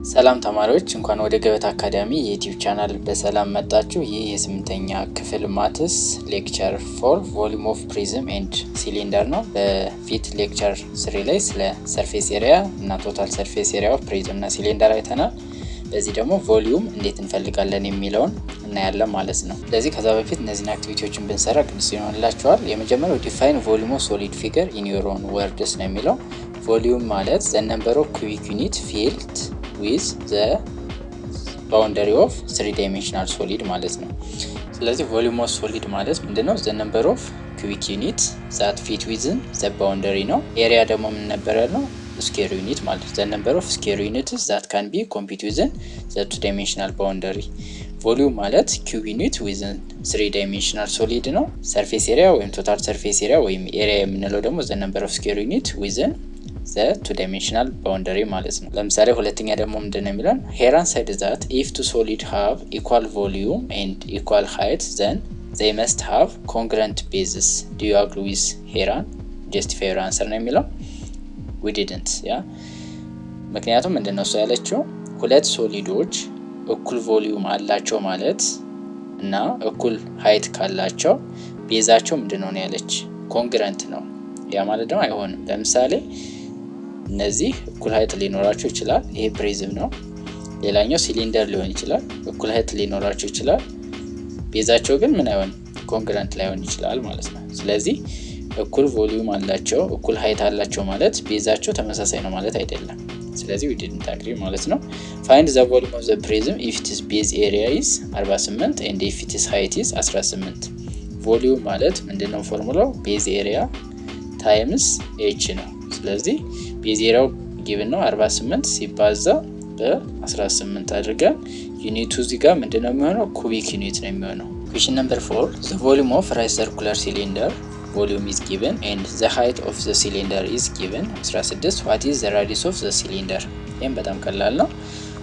ሰላም ተማሪዎች እንኳን ወደ ገበታ አካዳሚ የዩቲዩብ ቻናል በሰላም መጣችሁ። ይህ የስምንተኛ ክፍል ማትስ ሌክቸር 4 ቮሊዩም ኦፍ ፕሪዝም ኤንድ ሲሊንደር ነው። በፊት ሌክቸር 3 ላይ ስለ ሰርፌስ ኤሪያ እና ቶታል ሰርፌስ ኤሪያ ኦፍ ፕሪዝም እና ሲሊንደር አይተናል። በዚህ ደግሞ ቮሊዩም እንዴት እንፈልጋለን የሚለውን እናያለን ማለት ነው። ስለዚህ ከዛ በፊት እነዚህን አክቲቪቲዎችን ብንሰራ ግልጽ ይሆንላችኋል። የመጀመሪያው ዲፋይን ቮሊዩም ኦፍ ሶሊድ ፊገር ኢን ዮር ኦን ወርድስ ነው የሚለው። ቮሊዩም ማለት ዘ ነምበር ኦፍ ኩቢክ ዩኒት ፊልድ with the boundary of 3-dimensional solid ማለት ነው። ስለዚህ volume of solid ማለት ምንድነው? the number of cubic units that fit within the boundary ነው። area ደግሞ ምን ነበር ያለው? square unit ማለት the number of square units that can be compute within the 2-dimensional boundary። volume ማለት cube unit within 3-dimensional solid ነው። surface area ወይም total surface area ወይም area የምንለው ደግሞ the number of square unit within the 2-dimensional boundary ማለት ነው። ለምሳሌ ሁለተኛ ደግሞ ምንድነው የሚለው? Heran said that if two solid have equal volume and equal height then they must have congruent bases. Do you agree with Heran? Justify your answer ነው የሚለው። We didn't ምክንያቱም ምንድነው እሱ ያለችው ሁለት ሶሊዶች እኩል ቮሊዩም አላቸው ማለት እና እኩል ሃይት ካላቸው ቤዛቸው ምንድነው ነው ያለች ኮንግረንት ነው። ያ ማለት ደግሞ አይሆንም። ለምሳሌ እነዚህ እኩል ሃይት ሊኖራቸው ይችላል። ይሄ ፕሪዝም ነው። ሌላኛው ሲሊንደር ሊሆን ይችላል። እኩል ሃይት ሊኖራቸው ይችላል። ቤዛቸው ግን ምን አይሆን ኮንግረንት ላይሆን ይችላል ማለት ነው። ስለዚህ እኩል ቮሊዩም አላቸው እኩል ሃይት አላቸው ማለት ቤዛቸው ተመሳሳይ ነው ማለት አይደለም። ስለዚህ we didn't agree ማለት ነው። Find the volume of the prism if its base area is 48 and if its height is 18። ቮሊዩም ማለት ምንድነው? ፎርሙላው ቤዝ ኤሪያ ታይምስ h ነው። ስለዚህ ቤዝ ኤሪያው ጊቭን ነው 48 ሲባዛ በ18 አድርገን ዩኒቱ እዚህ ጋር ምንድነው የሚሆነው? ኩቢክ ዩኒት ነው የሚሆነው። Question number 4 the volume of right circular cylinder volume is given and the height of the cylinder is given 16 what is the radius of the cylinder? ይሄም በጣም ቀላል ነው።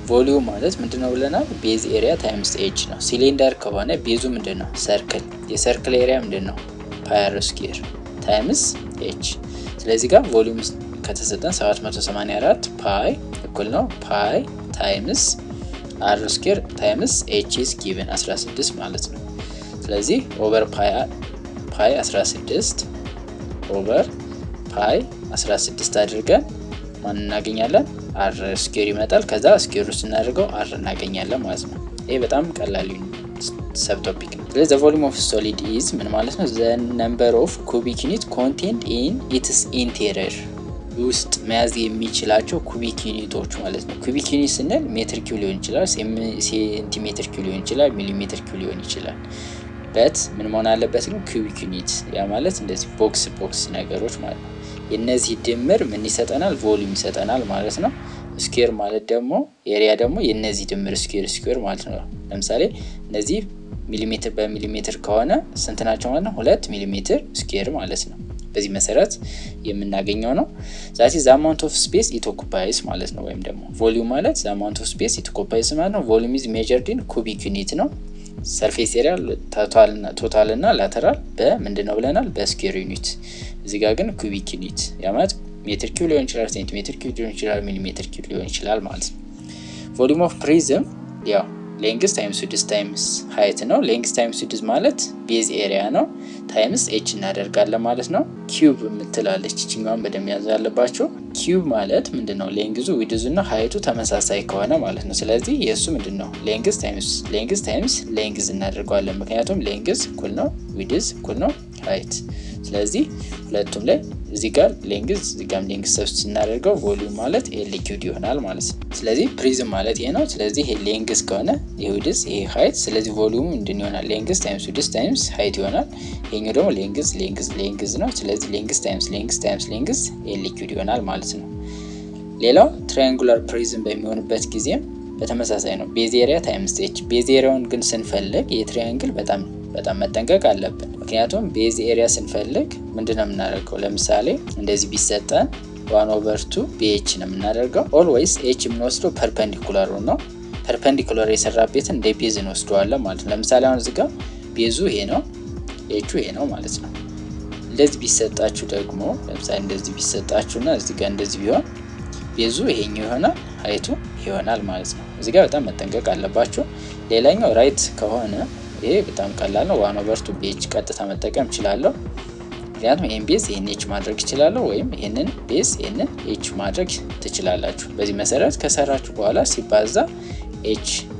ቮሊዩም ማለት ምንድነው ብለናል? ቤዝ ኤሪያ ታይምስ h ነው። ሲሊንደር ከሆነ ቤዙ ምንድነው? ሰርክል። የሰርክል ኤሪያ ምንድነው? ፓይ አር ስኩዌር ታይምስ h። ስለዚህ ጋር ቮሊዩም ከተሰጠን 784 ፓይ እኩል ነው ፓይ ታይምስ አር ስኩዌር ታይምስ h is given 16 ማለት ነው። ስለዚህ ኦቨር ፓይ 16 ኦቨር ፓይ 16 አድርገን ማን እናገኛለን? አር ስኩዌር ይመጣል። ከዛ ስኩዌር ውስጥ እናደርገው አር እናገኛለን ማለት ነው። ይሄ በጣም ቀላል ሰብ ቶፒክ ነው። ስለዚህ the volume of solid is ምን ማለት ነው? the number of cubic unit contained in its interior ውስጥ መያዝ የሚችላቸው ኩቢክ ዩኒቶች ማለት ነው። ኩቢክ ዩኒት ስንል ሜትር ኪዩብ ሊሆን ይችላል፣ ሴንቲሜትር ኪዩብ ሊሆን ይችላል፣ ሚሊሜትር ኪዩብ ሊሆን ይችላል። በት ምን መሆን አለበት ግን ኩቢክ ዩኒት። ያ ማለት እንደዚህ ቦክስ ነገሮች ማለት ነው። የነዚህ ድምር ምን ይሰጠናል? ቮሊዩም ይሰጠናል ማለት ነው። ስኩዌር ማለት ደግሞ ኤሪያ ደግሞ የነዚህ ድምር ስኩዌር ማለት ነው። ለምሳሌ እነዚህ ሚሊሜትር በሚሊሜትር ከሆነ ስንት ናቸው ማለት ነው? 2 ሚሊሜትር ስኩዌር ማለት ነው። በዚህ መሰረት የምናገኘው ነው። ዛት ኢዝ አማውንት ኦፍ ስፔስ ኢት ኦኩፓይስ ማለት ነው። ወይም ደግሞ ቮሊዩም ማለት አማውንት ኦፍ ስፔስ ኢት ኦኩፓይስ ማለት ነው። ቮሊዩም ኢዝ ሜጀርድ ኢን ኩቢክ ዩኒት ነው። ሰርፌስ ኤሪያ ቶታል እና ላተራል በምንድነው ብለናል? በስኩዌር ዩኒት። እዚህ ጋር ግን ኩቢክ ዩኒት ያ ማለት ሜትር ኪዩብ ሊሆን ይችላል፣ ሴንቲሜትር ኪዩብ ሊሆን ይችላል፣ ሚሊሜትር ኪዩብ ሊሆን ይችላል ማለት ነው። ቮሊዩም ኦፍ ፕሪዝም ያው ሌንግዝ ታይምስ ዊድዝ ታይምስ ሃይት ነው። ሌንግዝ ታይምስ ዊድዝ ማለት ቤዝ ኤሪያ ነው ታይምስ h እናደርጋለን ማለት ነው። ኪዩብ የምትላለች እቺኛውን በደም ያዝ ያለባችሁ። ኪዩብ ማለት ምንድነው? ሌንግዙ ዊድዙ እና ሃይቱ ተመሳሳይ ከሆነ ማለት ነው። ስለዚህ የሱ ምንድነው? ሌንግዝ ታይምስ ሌንግዝ እናደርጋለን። ምክንያቱም ሌንግዝ እኩል ነው ዊድዝ እኩል ነው ሃይት። ስለዚህ ሁለቱም ላይ እዚህ ጋር ሌንግዝ እዚህ ጋር ሌንግዝ ሰብስቲት እናደርገው ቮሊዩም ማለት ኤል ኪዩብ ይሆናል ማለት ነው። ስለዚህ ፕሪዝም ማለት ይሄ ነው። ስለዚህ ይሄ ሌንግዝ ከሆነ ይሄ ዊድዝ ይሄ ሃይት፣ ስለዚህ ቮሊዩሙ ምንድን ይሆናል? ሌንግዝ ታይምስ ዊድዝ ታይምስ ሃይት ይሆናል። ይሄኛው ደግሞ ሌንግዝ ነው። ስለዚህ ሌንግዝ ታይምስ ሌንግዝ ኤል ኪዩብ ይሆናል ማለት ነው። ሌላው ትራያንጉላር ፕሪዝም በሚሆንበት ጊዜ በተመሳሳይ ነው። ቤዝ ኤሪያ ታይምስ h። ቤዝ ኤሪያውን ግን ስንፈልግ የትራያንግል በጣም መጠንቀቅ አለብን። ምክንያቱም ቤዝ ኤሪያ ስንፈልግ ምንድነው የምናደርገው? ለምሳሌ እንደዚህ ቢሰጠን 1/2 bh ነው የምናደርገው። ኦልዌይስ h የምንወስደው ፐርፔንዲኩላር ነው። ፐርፔንዲኩላር የሰራበትን እንደ ቤዝ እንወስደዋለን ማለት ነው። ለምሳሌ አሁን እዚህ ጋር ቤዙ ይሄ ነው፣ h ይሄ ነው ማለት ነው። እንደዚህ ቢሰጣችሁ ደግሞ ለምሳሌ እንደዚህ ቢሰጣችሁና እዚህ ጋር እንደዚህ ቢሆን ቤዙ ይሄኛው ይሆናል፣ ሃይቱ ይሄ ይሆናል ማለት ነው። እዚህ ጋር በጣም መጠንቀቅ አለባችሁ። ሌላኛው ራይት ከሆነ ይሄ በጣም ቀላል ነው። 1/2 BH ቀጥታ መጠቀም እችላለሁ። ምክንያቱም ይሄን ቤዝ ይሄን ኤች ማድረግ እችላለሁ፣ ወይም ይሄንን ቤዝ ይሄንን ኤች ማድረግ ትችላላችሁ። በዚህ መሰረት ከሰራችሁ በኋላ ሲባዛ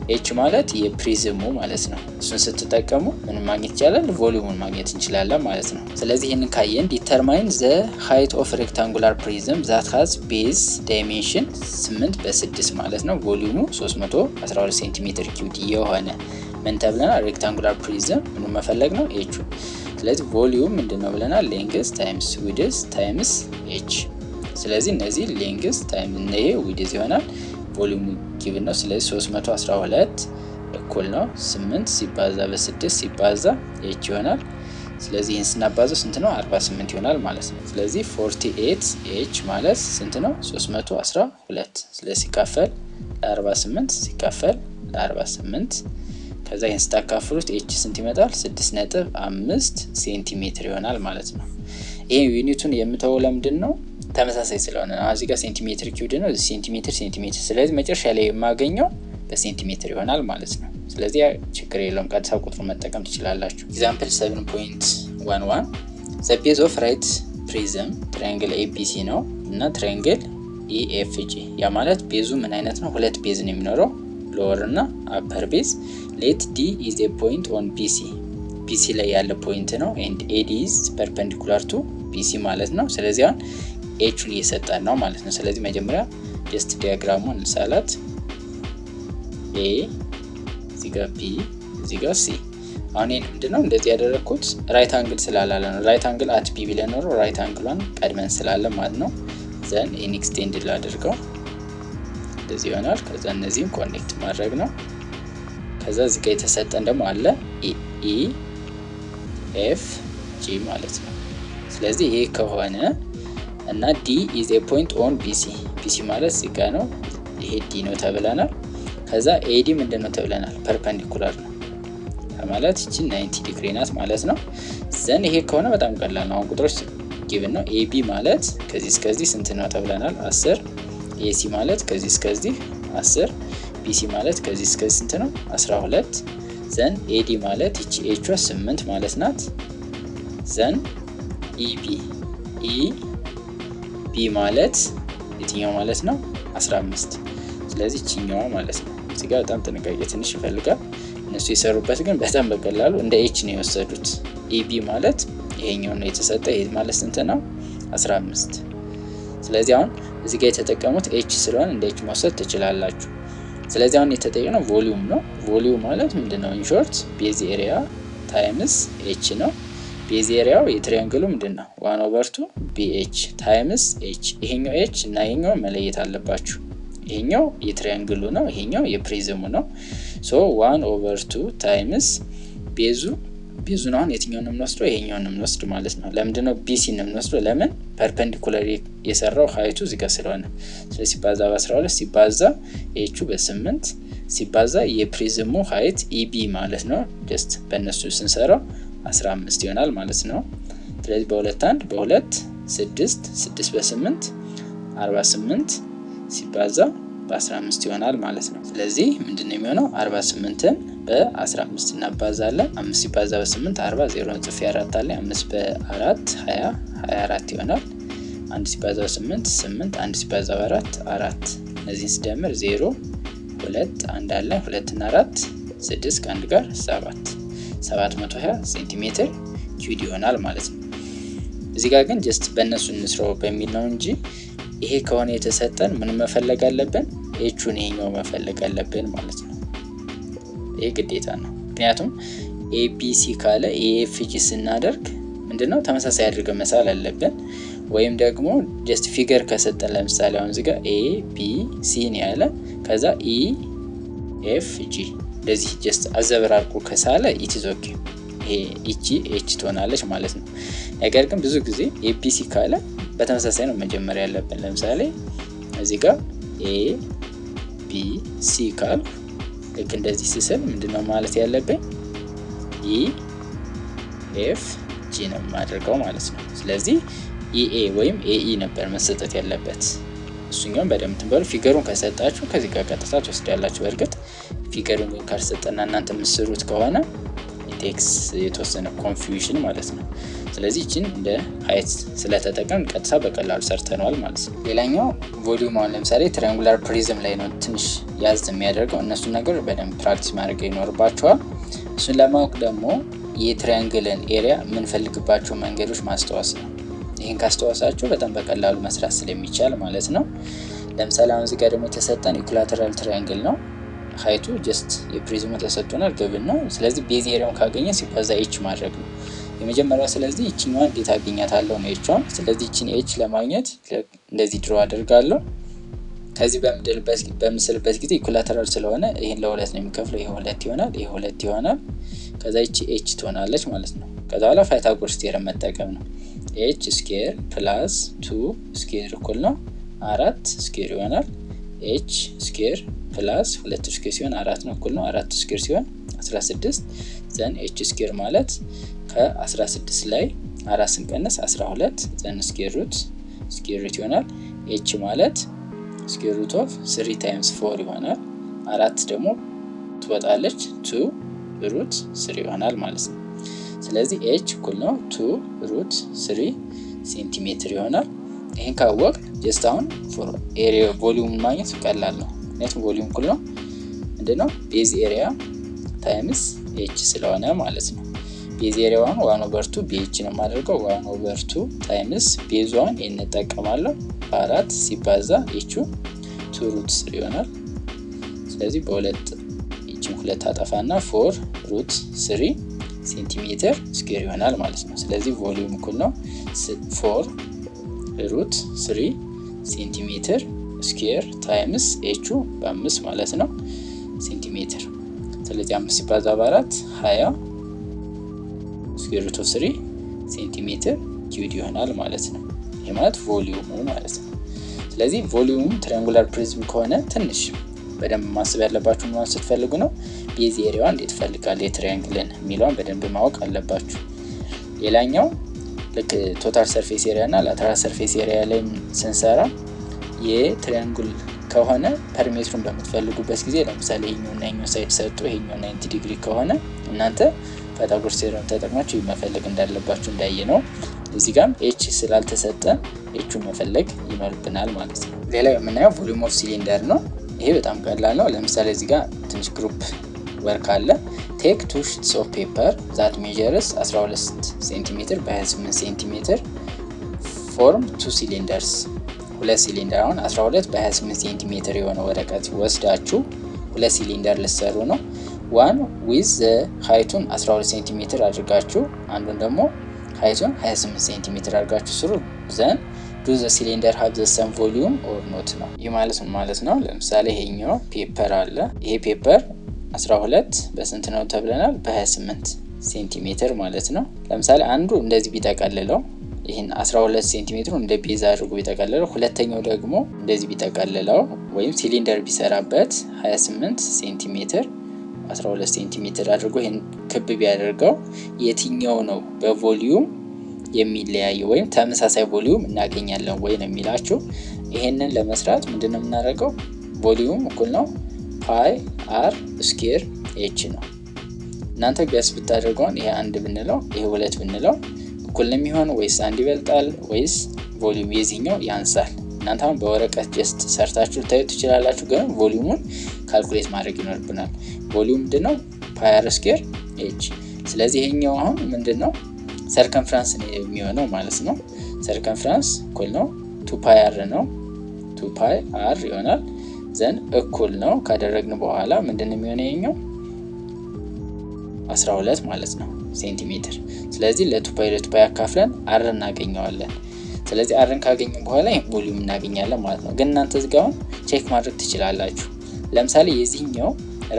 ኤች ማለት የፕሪዝሙ ማለት ነው። እሱን ስትጠቀሙ ምን ማግኘት ይቻላል? ቮሊዩሙን ማግኘት እንችላለን ማለት ነው። ስለዚህ ይሄንን ካየን ዲተርማይን ዘ ሃይት ኦፍ ሬክታንጉላር ፕሪዝም ዛት ሃዝ ቤዝ ዳይሜንሽን 8 በ6 ማለት ነው። ቮሊዩሙ 312 ሴንቲሜትር ኪዩብ የሆነ ምን ተብለናል? ሬክታንጉላር ፕሪዝም ምን መፈለግ ነው? ኤቹ። ስለዚህ ቮሊዩም ምንድነው ብለናል? ሌንግዝ ታይምስ ዊድዝ ታይምስ ኤች። ስለዚህ እነዚህ ሌንግዝ ታይምስ እና ይሄ ዊድዝ ይሆናል። ቮሊዩሙ ጊቭን ነው። ስለዚህ 312 እኩል ነው 8 ሲባዛ በ6 ሲባዛ ኤች ይሆናል። ስለዚህ ይህን ስናባዛው ስንት ነው? 48 ይሆናል ማለት ነው። ስለዚህ 48 ኤች ማለት ስንት ነው? 312። ስለዚህ ሲካፈል ለ48 ሲካፈል ለ48 ከዛ ይህን ስታካፍሉት ኤች ስንት ይመጣል? 6.5 ሴንቲሜትር ይሆናል ማለት ነው። ይሄ ዩኒቱን የምተወው ለምንድን ነው? ተመሳሳይ ስለሆነ ነው። እዚህ ጋር ሴንቲሜትር ኪዩብ ነው፣ ሴንቲሜትር። ስለዚህ መጨረሻ ላይ የማገኘው በሴንቲሜትር ይሆናል ማለት ነው። ስለዚህ ችግር የለውም፣ ቀጥታ ቁጥሩ መጠቀም ትችላላችሁ። ኤግዛምፕል 7.11 ዘ ቤዝ ኦፍ ራይት ፕሪዝም ትራያንግል ኤቢሲ ነው እና ትራያንግል ኢኤፍጂ። ያ ማለት ቤዙ ምን አይነት ነው? ሁለት ቤዝ ነው የሚኖረው፣ ሎወር እና አፐር ቤዝ። ሌት ዲ ኢዝ ኤ ፖይንት ኦን ቢሲ። ቢሲ ላይ ያለ ፖይንት ነው። ኤንድ ኤዲ ኢዝ ፐርፔንዲኩላር ቱ ቢሲ ማለት ነው። ስለዚህ አሁን ኤቹን እየሰጠን ነው ማለት ነው። ስለዚህ መጀመሪያ ጀስት ዲያግራሙን እንሳላት። ኤ እዚህ ጋር ቢ እዚህ ጋር ሲ። አሁን ይሄን ምንድነው እንደዚህ ያደረኩት? ራይት አንግል ስላላለ ነው። ራይት አንግል አት ቢ ብለን ነው ራይት አንግሏን ቀድመን ስላለ ማለት ነው። ዘን ኢን ኤክስቴንድ ላድርገው እንደዚህ ይሆናል። ከዛ እነዚህን ኮኔክት ማድረግ ነው። ከዛ እዚህ ጋር የተሰጠን ደግሞ አለ ኢ ኤፍ ጂ ማለት ነው። ስለዚህ ይሄ ከሆነ እና ዲ ኢዝ ኤ ፖይንት ኦን ቢሲ። ቢሲ ማለት እዚህ ጋር ነው፣ ይሄ ዲ ነው ተብለናል። ከዛ ኤዲ ምንድነው ተብለናል? ፐርፔንዲኩላር ነው ማለት እቺ 90 ዲግሪ ናት ማለት ነው። ዘን ይሄ ከሆነ በጣም ቀላል ነው። አሁን ቁጥሮች ጊቭን ነው። ኤቢ ማለት ከዚህ እስከዚህ ስንት ነው ተብለናል? 10። ኤሲ ማለት ከዚህ እስከዚህ 10። ቢሲ ማለት ከዚህ እስከዚህ ስንት ነው? 12። ዘን ኤዲ ማለት እቺ ኤቿ 8 ማለት ናት። ዘን ኢቢ ቢ ማለት የትኛው ማለት ነው? 15። ስለዚህ እቺኛዋ ማለት ነው። እዚህ ጋር በጣም ጥንቃቄ ትንሽ ይፈልጋል። እነሱ የሰሩበት ግን በጣም በቀላሉ እንደ ኤች ነው የወሰዱት። ኢቢ ማለት ይሄኛው ነው የተሰጠ። ይሄ ማለት ስንት ነው? 15። ስለዚህ አሁን እዚህ ጋር የተጠቀሙት ኤች ስለሆነ እንደ ኤች መውሰድ ትችላላችሁ። ስለዚህ አሁን የተጠየቀው ቮሊዩም ነው። ቮሊዩም ማለት ምንድነው? ኢን ሾርት ቤዝ ኤሪያ ታይምስ ኤች ነው። ቤዝ ኤሪያው የትሪያንግሉ ምንድነው? 1/2 BH ታይምስ ኤች። ይሄኛው ኤች እና ይሄኛው መለየት አለባችሁ። ይሄኛው የትሪያንግሉ ነው፣ ይሄኛው የፕሪዝሙ ነው። ሶ 1/2 ታይምስ ቤዙ ነው። አሁን የትኛውን ነው የምንወስደው? ይሄኛውን ነው የምንወስድ ማለት ነው። ለምንድነው ቢሲ ነው የምንወስደው? ለምን? ፐርፔንዲኩላር የሰራው ሃይቱ እዚህ ጋር ስለሆነ። ስለዚህ ሲባዛ በ12 ሲባዛ ኤቹ በ8 ሲባዛ የፕሪዝሙ ሃይት ኢቢ ማለት ነው። ጀስት በእነሱ ስንሰራው 15 ይሆናል ማለት ነው። ስለዚህ በ2 በ2 6 በ8 48 ሲባዛ በ15 ይሆናል ማለት ነው። ስለዚህ ምንድነው የሚሆነው? 48ን በ15 እናባዛለን። 5 ሲባዛ በ8 40 0 ጽፌ 4 አለ 5 በ4 20 24 ይሆናል። 1 ሲባዛ በ8 8 1 ሲባዛ በ4 4 እነዚህን ስደምር 0 2 1 አለ 2 እና 4 6 ከአንድ ጋር 720 ሴንቲሜትር ኪዩብ ይሆናል ማለት ነው። እዚህ ጋር ግን ጀስት በእነሱ እንስራው በሚል ነው እንጂ ይሄ ከሆነ የተሰጠን ምን መፈለግ አለብን? ኤቹን ይሄኛው መፈለግ አለብን ማለት ነው። ይሄ ግዴታ ነው። ምክንያቱም ኤቢሲ ካለ ኤኤፍጂ ስናደርግ ምንድነው ተመሳሳይ አድርገን መሳል አለብን። ወይም ደግሞ ጀስት ፊገር ከሰጠን ለምሳሌ አሁን እዚህ ጋር ኤ ቢ ሲ ነው ያለ ከዛ ኢ ኤፍ ጂ ለዚህ ጀስት አዘበራርቆ ከሳለ ኢት ኢዝ ኦኬ። ይሄ ኢጂ ኤች ትሆናለች ማለት ነው። ነገር ግን ብዙ ጊዜ ኤቢሲ ካለ በተመሳሳይ ነው መጀመሪያ ያለብን። ለምሳሌ እዚህ ጋር ኤ ቢ ሲ ካል ልክ እንደዚህ ሲሰል ምንድነው ማለት ያለብን? ኢ ኤፍ ጂ ነው ማድረገው ማለት ነው። ስለዚህ ኢኤ ወይም ኤኢ ነበር መሰጠት ያለበት። እሱኛውን በደንብ ትንበሉ። ፊገሩን ከሰጣችሁ ከዚህ ጋር ቀጥታ ትወስዳላችሁ። በእርግጥ ፊገሩን ካልሰጠና እናንተ የምትሰሩት ከሆነ ቴክስ የተወሰነ ኮንፊውዥን ማለት ነው። ስለዚህ እቺን እንደ ሃይት ስለተጠቀም ቀጥታ በቀላሉ ሰርተናል ማለት ነው። ሌላኛው ቮሊዩም አሁን ለምሳሌ ትራያንጉላር ፕሪዝም ላይ ነው ትንሽ ያዝ የሚያደርገው። እነሱን ነገር በደንብ ፕራክቲስ ማድረግ ይኖርባቸዋል። እሱን ለማወቅ ደግሞ የትራያንግልን ኤሪያ የምንፈልግባቸው መንገዶች ማስተዋወስ ነው። ይህን ካስተዋወሳችሁ በጣም በቀላሉ መስራት ስለሚቻል ማለት ነው። ለምሳሌ አሁን እዚህ ጋር ደግሞ የተሰጠን ኢኩላተራል ትራያንግል ነው። ሃይቱ ጀስት የፕሪዝሙ ተሰጥቶናል ግብን ነው። ስለዚህ ቤዝ ኤሪያውን ካገኘ ሲባዛ ኤች ማድረግ ነው የመጀመሪያው። ስለዚህ እቺኛዋን እንዴት አገኛታለሁ ነው ኤቿን። ስለዚህ እቺን ኤች ለማግኘት እንደዚህ ድሮ አደርጋለሁ። ከዚህ በምስልበት ጊዜ ኢኩላተራል ስለሆነ ይሄን ለሁለት ነው የሚከፍለው። ይሄ ሁለት ይሆናል፣ ይሄ ሁለት ይሆናል። ከዛ እቺ ኤች ትሆናለች ማለት ነው። ከዛ በኋላ ፓይታጎረስ ቴዎረም መጠቀም ነው። ኤች ስኩዌር ፕላስ 2 ስኩዌር እኩል ነው 4 ስኩዌር ይሆናል። ኤች ስኩዌር ፕላስ 2 ስኩዌር ሲሆን 4 ነው እኩል ነው 4 ስኩዌር ሲሆን 16 ዘን ኤች ስኩዌር ማለት ከ16 ላይ 4 ስንቀንስ 12 ዘን ስኩዌር ሩት ይሆናል። ኤች ማለት ስኩዌር ሩት ኦፍ 3 ታይምስ 4 ይሆናል። 4 ደግሞ ትወጣለች 2 ሩት 3 ይሆናል ማለት ነው። ስለዚህ ኤች እኩል ነው 2 ሩት 3 ሴንቲሜትር ይሆናል። ይሄን ካወቅ ጀስት አሁን ፎር ኤሪያ ቮሊዩም ማግኘት ቀላል ነው። ምክንያቱም ቮሊዩም እኩል ነው ምንድነው ቤዝ ኤሪያ ታይምስ ኤች ስለሆነ ማለት ነው። ቤዝ ኤሪያውን 1/2 ቤች ነው የማደርገው 1/2 ታይምስ ቤዟን እንጠቀማለሁ 4 ሲባዛ ኤቹ 2 ሩት 3 ይሆናል። ስለዚህ በሁለት ኤችን ሁለት አጠፋና 4 ሩት 3 ሴንቲሜትር ስኩዌር ይሆናል ማለት ነው። ስለዚህ ቮሊዩም እኩል ነው 4 ሩት 3 ሴንቲሜትር ስኩዌር ታይምስ ኤቹ በ5 ማለት ነው ሴንቲሜትር። ስለዚህ 5 ሲባዛ በ4 20 ስኩዌር ሩት ኦፍ 3 ሴንቲሜትር ኪዩብ ይሆናል ማለት ነው። ይሄ ማለት ቮሊዩሙ ማለት ነው። ስለዚህ ቮሊዩም ትራያንጉላር ፕሪዝም ከሆነ ትንሽ በደንብ ማሰብ ያለባችሁ ምን ስትፈልጉ ነው ቤዝ ኤሪያውን እንዴት ፈልጋለ የትራያንግልን የሚለውን በደንብ ማወቅ አለባችሁ። ሌላኛው ልክ ቶታል ሰርፌስ ኤሪያ እና ላተራል ሰርፌስ ኤሪያ ላይ ስንሰራ የትራያንግል ከሆነ ፐሪሜትሩን በምትፈልጉበት ጊዜ ለምሳሌ ይሄኛውና ይሄኛው ሳይድ ሰጥቶ ይሄኛው 90 ዲግሪ ከሆነ እናንተ ፓይታጎረስ ቴዎረም ተጠቅማችሁ መፈለግ እንዳለባችሁ እንዳየ ነው። እዚህ ጋር ኤች ስላልተሰጠ ኤቹን መፈለግ ይኖርብናል ማለት ነው። ሌላው የምናየው ቮሊዩም ኦፍ ሲሊንደር ነው። ይሄ በጣም ቀላል ነው። ለምሳሌ እዚህ ጋር ትንሽ ግሩፕ ወርክ አለ። ቴክ 2 sheets of paper that measures 12 ሴንቲሜትር በ28 ሴንቲሜትር ፎርም 2 cylinders ሁለት ሲሊንደር አሁን 12 በ28 ሴንቲሜትር የሆነ ወረቀት ወስዳችሁ ሁለት ሲሊንደር ልትሰሩ ነው። ዋን ዊዝ ሃይቱን 12 ሴንቲሜትር አድርጋችሁ አንዱን ደግሞ ሃይቱን 28 ሴንቲሜትር አድርጋችሁ ስሩ። ዘን ዱ ዘ ሲሊንደር ሃቭ ዘ ሰም ቮሊዩም ኦር ኖት ነው። ይህ ማለት ነው ለምሳሌ ይሄኛው ፔፐር አለ። ይሄ ፔፐር 12 በስንት ነው ተብለናል? በ28 ሴንቲሜትር ማለት ነው። ለምሳሌ አንዱ እንደዚህ ቢጠቀልለው ይሄን 12 ሴንቲሜትር እንደ ቤዝ አድርጎ ቢጠቀልለው፣ ሁለተኛው ደግሞ እንደዚህ ቢጠቀልለው ወይም ሲሊንደር ቢሰራበት 28 ሴንቲሜትር 12 ሴንቲሜትር አድርጎ ይሄን ክብ ቢያደርገው የትኛው ነው በቮሊዩም የሚለያየው ወይም ተመሳሳይ ቮሊዩም እናገኛለን ወይ ነው የሚላችሁ። ይሄንን ለመስራት ምንድነው የምናደርገው? ቮሊዩም እኩል ነው ፓይ አር ስኩዌር ኤች ነው። እናንተ ገስ ብታደርገው ይሄ 1 ብንለው ይሄ 2 ብንለው እኩል ነው የሚሆን ወይስ አንድ ይበልጣል ወይስ ቮሊዩም የዚህኛው ያንሳል? እናንተ አሁን በወረቀት ጀስት ሰርታችሁ ታዩት ትችላላችሁ፣ ግን ቮሊዩሙን ካልኩሌት ማድረግ ይኖርብናል። ቮሊዩም ምንድነው? ፓይ አር ስኩዌር ኤች። ስለዚህ ይሄኛው አሁን ምንድነው ሰርከምፍራንስ ነው የሚሆነው ማለት ነው። ሰርከምፍራንስ እኩል ነው 2 ፓይ አር ነው 2 ፓይ አር ይሆናል። ዘን እኩል ነው ካደረግን በኋላ ምንድነው የሚሆነው? ይሄኛው 12 ማለት ነው ሴንቲሜትር። ስለዚህ ለ2 ፓይ አካፍለን አር እናገኘዋለን። ስለዚህ አርን ካገኘን በኋላ ይሄን ቮሊዩም እናገኛለን ማለት ነው። ግን እናንተ እዚህ ጋር ቼክ ማድረግ ትችላላችሁ። ለምሳሌ የዚህኛው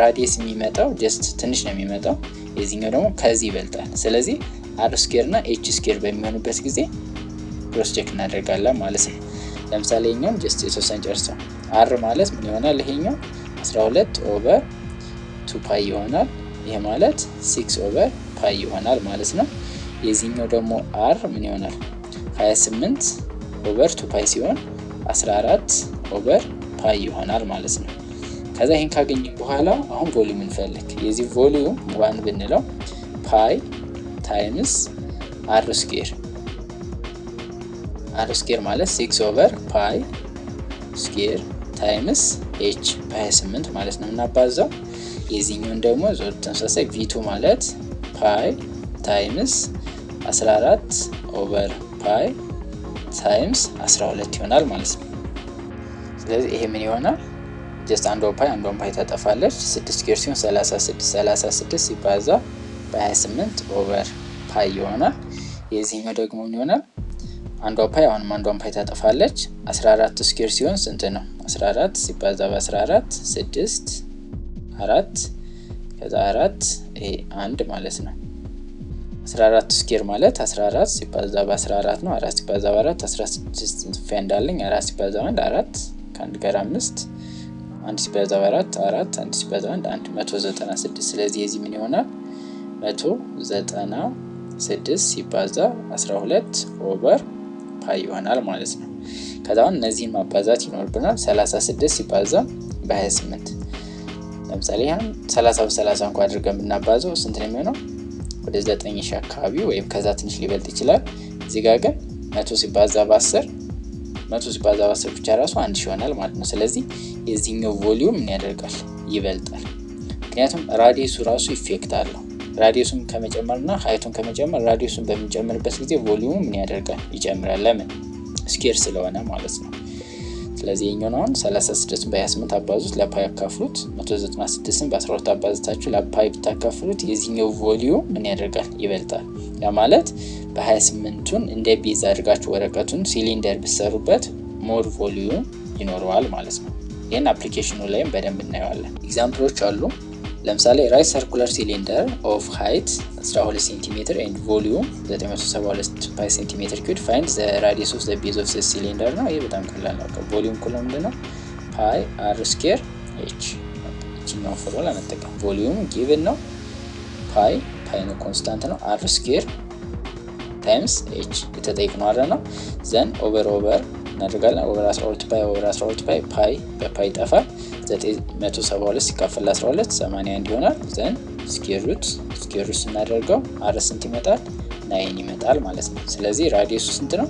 ራዲየስ የሚመጣው ጀስት ትንሽ ነው የሚመጣው፣ የዚህኛው ደግሞ ከዚህ ይበልጣል። ስለዚህ አር ስኩዌር እና ኤች ስኩዌር በሚሆንበት ጊዜ ክሮስ ቼክ እናደርጋለን ማለት ነው። ለምሳሌ ይሄኛው ጀስት የተወሰነ ጨርሰው አር ማለት ምን ይሆናል? ይሄኛው 12 ኦቨር 2 ፓይ ይሆናል። ይሄ ማለት 6 ኦቨር ፓይ ይሆናል ማለት ነው። የዚህኛው ደግሞ አር ምን ይሆናል? 28 ኦቨር 2 ፓይ ሲሆን 14 ኦቨር ፓይ ይሆናል ማለት ነው። ከዛ ይሄን ካገኘን በኋላ አሁን ቮሊዩም እንፈልግ። የዚህ ቮሊዩም 1 ብንለው ፓይ ታይምስ አር ስኩዌር ማለት 6 ኦቨር ፓይ ስኩዌር ታይምስ ኤች በ28 ማለት ነው እናባዛው። የዚህኛውን ደግሞ ተመሳሳይ v2 ማለት ፓይ ታይምስ 14 ኦቨር ፓይ ታይምስ 12 ይሆናል ማለት ነው። ስለዚህ ይሄ ምን ይሆናል? ጀስት አንዷ ፓይ ታጠፋለች 6 ስኩዌር ሲሆን 36 ሲባዛ በ28 ኦቨር ፓይ ይሆናል። የዚህኛው ደግሞ ምን ይሆናል? አንዷ ፓይ ታጠፋለች 14 ስኩዌር ሲሆን ስንት ነው? 14 ሲባዛ በ14 6 4 ከዛ 4 ይሄ 1 ማለት ነው። 14 ስኩዌር ማለት 14 ሲባዛ በ14 ነው። 4 ሲባዛ በ4 16 ፈንዳለኝ 4 ሲባዛ በ1 4 ከአንድ ጋር 5 1 ሲባዛ በ4 4 1 ሲባዛ በ1 1 196። ስለዚህ የዚህ ምን ይሆናል? 196 ሲባዛ 12 ኦቨር ፓይ ይሆናል ማለት ነው። ከዛውን እነዚህን ማባዛት ይኖርብናል። 36 ሲባዛ በ28 ለምሳሌ ያን 30 በ30 እንኳን አድርገን ብናባዛው ስንት ነው የሚሆነው? ወደ 9000 አካባቢ ወይም ከዛ ትንሽ ሊበልጥ ይችላል። እዚህ ጋር ግን 100 ሲባዛ በ10 ብቻ ራሱ 1000 ይሆናል ማለት ነው። ስለዚህ የዚህኛው ቮሊዩም ምን ያደርጋል? ይበልጣል። ምክንያቱም ራዲየሱ ራሱ ኢፌክት አለው። ራዲየሱን ከመጨመርና ሃይቱን ከመጨመር ራዲየሱን በሚጨምርበት ጊዜ ቮሊዩሙ ምን ያደርጋል? ይጨምራል። ለምን? ስኩዌር ስለሆነ ማለት ነው። ስለዚህ የኛውን 36 በ28 አባዙት ለፓይ አካፍሉት 196ን በ12 አባዝታችሁ ለፓይ ብታካፍሉት የዚህኛው ቮሊዩም ምን ያደርጋል? ይበልጣል። ያ ማለት በ28ቱን እንደ ቤዝ አድርጋችሁ ወረቀቱን ሲሊንደር ብትሰሩበት ሞር ቮሊዩም ይኖረዋል ማለት ነው። ይሄን አፕሊኬሽኑ ላይም በደንብ እናየዋለን። ኤግዛምፕሎች አሉ። ለምሳሌ ራይት ሰርኩላር ሲሊንደር ኦፍ ሃይት 12 ሴንቲሜትር ኤንድ ቮሊዩም 972 ፓይ ሴንቲሜትር ኪዩብ ፋይንድ ዘ ራዲየስ ኦፍ ዘ ቤዝ ኦፍ ዘ ሲሊንደር ነው። ይሄ በጣም ቀላል ነው። ቮሊዩም ኩል ምንድነው? ፓይ አር ስኩዌር ኤች እቺኛው ፎርሙላ መጠቀም። ቮሊዩም ጊቭን ነው ፓይ ነው ኮንስታንት ነው። አር ስኩዌር ታይምስ ኤች የተጠየቅነው አረ ነው። ዘን ኦቨር እናደርጋለን። ኦቨር 12 ፓይ በፓይ ይጠፋል። 972 ሲካፈል 12 81 ይሆናል። ዘን ስኩዌር ሩት ስናደርገው አር ስንት ይመጣል? 9 ይመጣል ማለት ነው። ስለዚህ ራዲየሱ ስንት ነው?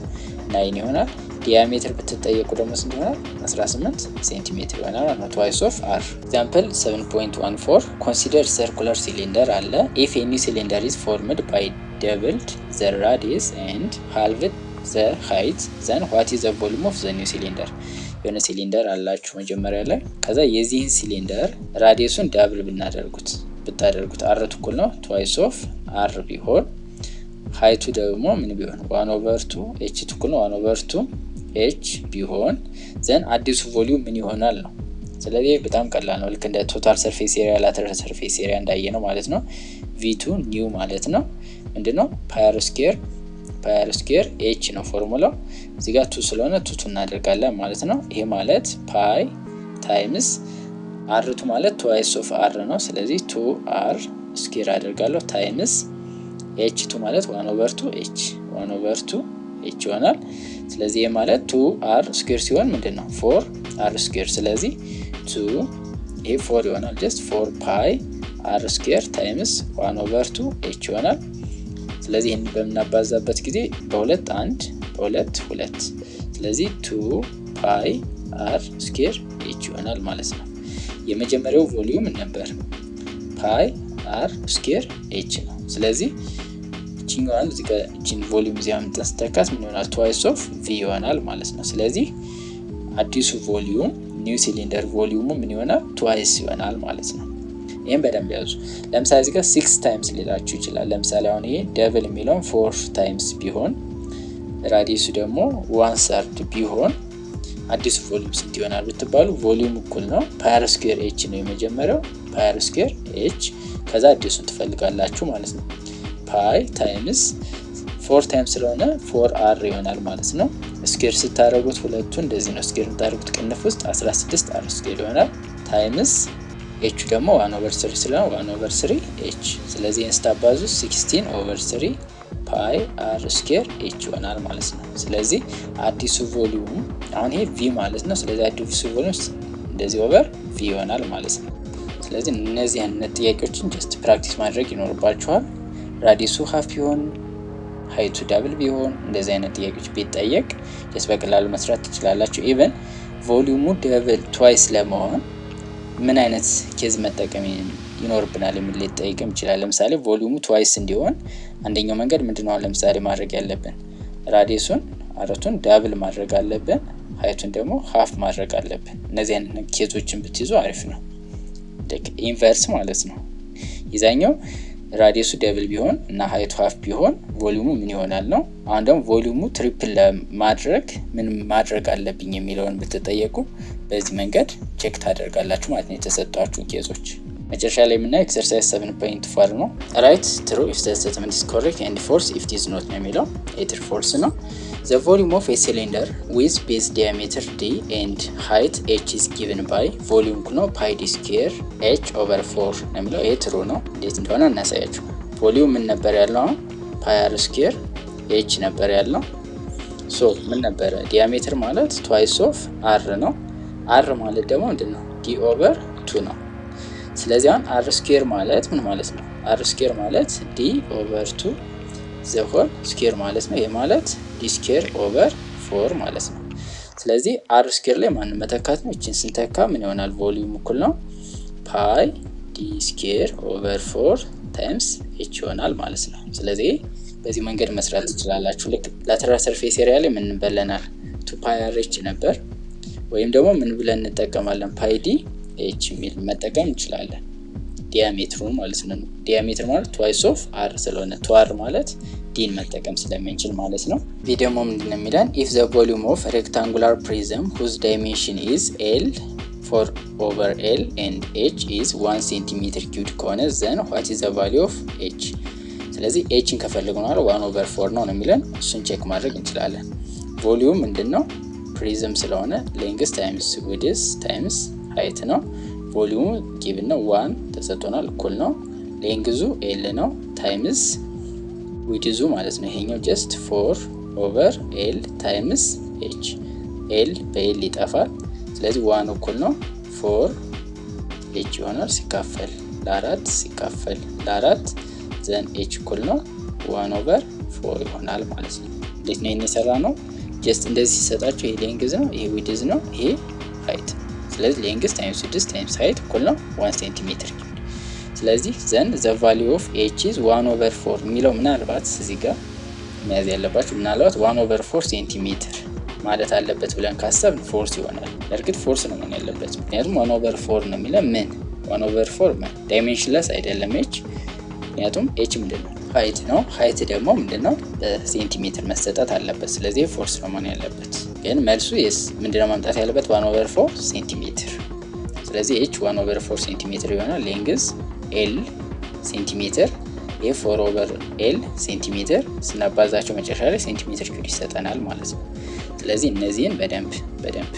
9 ይሆናል። ዲያሜትር ብትጠየቁ ደግሞ ስንት ይሆናል? 18 ሴንቲሜትር ይሆናል ማለት ነው። twice of r። ኤግዛምፕል 7.14 ኮንሲደር ሰርኩላር ሲሊንደር አለ። if any cylinder is formed by doubled the radius and halved the height then what is the volume of the new cylinder? የሆነ ሲሊንደር አላችሁ መጀመሪያ ላይ። ከዛ የዚህን ሲሊንደር ራዲየሱን ዳብል ብታደርጉት r እኩል ነው twice of r ቢሆን ሃይቱ ደግሞ ምን ቢሆን 1/2 h እኩል ነው 1/2 h ቢሆን ዘን አዲሱ ቮሊዩም ምን ይሆናል ነው። ስለዚህ በጣም ቀላል ነው። ልክ እንደ ቶታል ሰርፌስ ኤሪያ ላተራል ሰርፌስ ኤሪያ እንዳየነው ማለት ነው። v2 ኒው ማለት ነው ምንድነው? ፓይ r ስኩዌር h ነው ፎርሙላው። እዚህ ጋር 2 ስለሆነ 2 እናደርጋለን ማለት ነው። ይሄ ማለት ፓይ ታይምስ r2 ማለት twice of r ነው። ስለዚህ 2r ስኩዌር አደርጋለሁ ታይምስ h2 ማለት 1/2 h ይሆናል። ስለዚህ ይሄ ማለት 2r ስኩዌር ሲሆን ምንድነው 4r ስኩዌር። ስለዚህ 2 ይሄ 4 ይሆናል። just 4 ፓይ r ስኩዌር ታይምስ 1/2 h ይሆናል። ስለዚህ ይሄን በመናባዛበት ጊዜ በ2 1 በ2 2 ስለዚህ 2 ፓይ r ስኩዌር h ይሆናል ማለት ነው። የመጀመሪያው ቮሊዩም ነበር ፓይ r ስኩዌር h ነው። ስለዚህ እቺኛዋን እዚህ ጋር እቺን ቮሊዩም ዚያም ተስተካክል ምን ይሆናል? twice of v ይሆናል ማለት ነው። ስለዚህ አዲሱ ቮሊዩም ኒው ሲሊንደር ቮሊዩሙ ምን ይሆናል? twice ይሆናል ማለት ነው። ይሄን በደንብ ያዙ። ለምሳሌ እዚህ ጋር 6 ታይምስ ሊላችሁ ይችላል። ለምሳሌ አሁን ይሄ ደብል የሚለው 4 ታይምስ ቢሆን ራዲየሱ ደግሞ 1/3 ቢሆን አዲሱ ቮሊዩም ስንት ይሆናል ብትባሉ ቮሊዩም እኩል ነው ፓይ r ስኩዌር h ነው የመጀመሪያው ፓይ r ስኩዌር h ከዛ አዲሱን ትፈልጋላችሁ ማለት ነው። ፓይ ታይምስ 4 ታይምስ ስለሆነ 4r ይሆናል ማለት ነው። ስኩዌር ስታደርጉት ሁለቱ እንደዚህ ነው። ስኩዌር ስታደርጉት ቅንፍ ውስጥ 16r ስኩዌር ይሆናል ታይምስ h ደግሞ 1/3 ስለሆነ 1/3 h። ስለዚህ ኢንስታባዙ 16/3 ፓይ አር ስኩዌር ኤች ይሆናል ማለት ነው። ስለዚህ አዲሱ ቮሊዩም አሁን ይሄ ቪ ማለት ነው። ስለዚህ አዲሱ ቮሊዩም እንደዚህ ኦቨር ቪ ይሆናል ማለት ነው። ስለዚህ እነዚህ አይነት ጥያቄዎችን ጀስት ፕራክቲስ ማድረግ ይኖርባችኋል። ራዲየሱ ሀፍ ቢሆን ሃይቱ ዳብል ቢሆን እንደዚህ አይነት ጥያቄዎች ቢጠየቅ ጀስት በቀላሉ መስራት ትችላላችሁ። ኢቨን ቮሊዩሙ ደብል ትዋይስ ለመሆን ምን አይነት ኬዝ መጠቀም ይኖርብናል የሚል ሊጠይቅም ይችላል። ለምሳሌ ቮሊዩሙ ትዋይስ እንዲሆን አንደኛው መንገድ ምንድነው? ለምሳሌ ማድረግ ያለብን ራዲየሱን አረቱን ዳብል ማድረግ አለብን፣ ሃይቱን ደግሞ ሀፍ ማድረግ አለብን። እነዚህ አይነት ኬዞችን ብትይዙ አሪፍ ነው። ኢንቨርስ ማለት ነው። ይዛኛው ራዲየሱ ደብል ቢሆን እና ሃይቱ ሀፍ ቢሆን ቮሊዩሙ ምን ይሆናል ነው። አሁን ደግሞ ቮሊዩሙ ትሪፕል ለማድረግ ምን ማድረግ አለብኝ የሚለውን ብትጠየቁ በዚህ መንገድ ቼክ ታደርጋላችሁ ማለት ነው የተሰጣችሁ ኬዞች። መጨረሻ ላይ የምናየው ኤክሰርሳይዝ 7.4 ነው። ራይት ትሩ ኢፍ ዘ ስቴትመንት ኢዝ ኮሬክት ኤንድ ፎልስ ኢፍ ኢት ኢዝ ኖት ነው የሚለው። ኤትር ፎልስ ነው። The volume of a cylinder with base diameter d and height h is given by volume ነው pi d square h over 4 ነው የሚለው። ይሄ ትሩ ነው። እንዴት እንደሆነ እናሳያችሁ። ቮሊዩም ምን ነበር ያለው? pi r square h ነበር ያለው። ሶ ምን ነበር? ዲያሜትር ማለት twice of r ነው። r ማለት ደግሞ ምንድነው? d over 2 ነው። ስለዚህ አሁን r square ማለት ምን ማለት ነው? r square ማለት d over 2 the whole square ማለት ነው። ይሄ ማለት d square over 4 ማለት ነው። ስለዚህ r square ላይ ማን መተካት ነው? እቺን ስንተካ ምን ይሆናል? ቮሊዩም እኩል ነው pi d square over 4 times h ይሆናል ማለት ነው። ስለዚህ በዚህ መንገድ መስራት ትችላላችሁ። ልክ lateral surface area ላይ ምን በለናል? 2 pi r h ነበር። ወይም ደግሞ ምን ብለን እንጠቀማለን? pi d h ሚል መጠቀም እንችላለን። ዲያሜትሩ ማለት ነው። ዲያሜትር ማለት twice of r ስለሆነ 2r ማለት ዲን መጠቀም ስለምንችል ማለት ነው። ቪዲዮ ምንድነው የሚለን? if the volume of rectangular prism whose dimension is l 4 over l and h is 1 centimeter cubed ከሆነ then what is the value of h? ስለዚህ h ን ከፈለግነው 1 over 4 ነው የሚለን። እሱን ቼክ ማድረግ እንችላለን። ቮሊዩም ምንድነው? ፕሪዝም ስለሆነ length times width times height ነው። ቮሊዩሙ ጊቭን ነው 1 ተሰጥቶናል፣ እኩል ነው። ሌንግዙ ኤል ነው ታይምስ ዊድዙ ማለት ነው። ይሄኛው ጀስት 4 ኦቨር ኤል ታይምስ ኤች። ኤል በኤል ይጠፋል። ስለዚህ 1 እኩል ነው 4 ኤች ይሆናል ሲካፈል ለ4 ሲካፈል ለ4 ዘን ኤች እኩል ነው 1 ኦቨር 4 ይሆናል ማለት ነው። እንዴት ነው የሰራ ነው? ጀስት እንደዚህ ሲሰጣችሁ ይሄ ሌንግዝ ነው፣ ይሄ ዊድዝ ነው፣ ይሄ ሃይት። ስለዚህ ሌንግዝ ታይምስ ዊድዝ ታይምስ ሃይት እኩል ነው 1 ሴንቲሜትር። ስለዚህ ዘን ዘ ቫልዩ ኦፍ ኤች ኢዝ 1 ኦቨር 4 የሚለው ምናልባት እዚህ ጋር መያዝ ያለባችሁ ምናልባት 1 ኦቨር 4 ሴንቲሜትር ማለት አለበት ብለን ካሰብን ፎርስ ይሆናል። እርግጥ ፎርስ ነው ምን ያለበት፣ ምክንያቱም 1 ኦቨር 4 ነው የሚለው ምን 1 ኦቨር 4 ምን ዳይሜንሽንለስ አይደለም ኤች፣ ምክንያቱም ኤች ምንድነው ሃይት ነው። ሃይት ደግሞ ምንድነው በሴንቲሜትር መሰጠት አለበት። ስለዚህ ፎርስ ነው ምን ያለበት። ግን መልሱ yes ምንድነው ማምጣት ያለበት 1 ኦቨር 4 ሴንቲሜትር። ስለዚህ ኤች 1 ኦቨር 4 ሴንቲሜትር ይሆናል። ሌንግዝ ኤል ሴንቲሜትር፣ ይሄ 4 ኦቨር ኤል ሴንቲሜትር ስናባዛቸው መጨረሻ ላይ ሴንቲሜትር ኪዩብ ይሰጠናል ማለት ነው። ስለዚህ እነዚህን በደንብ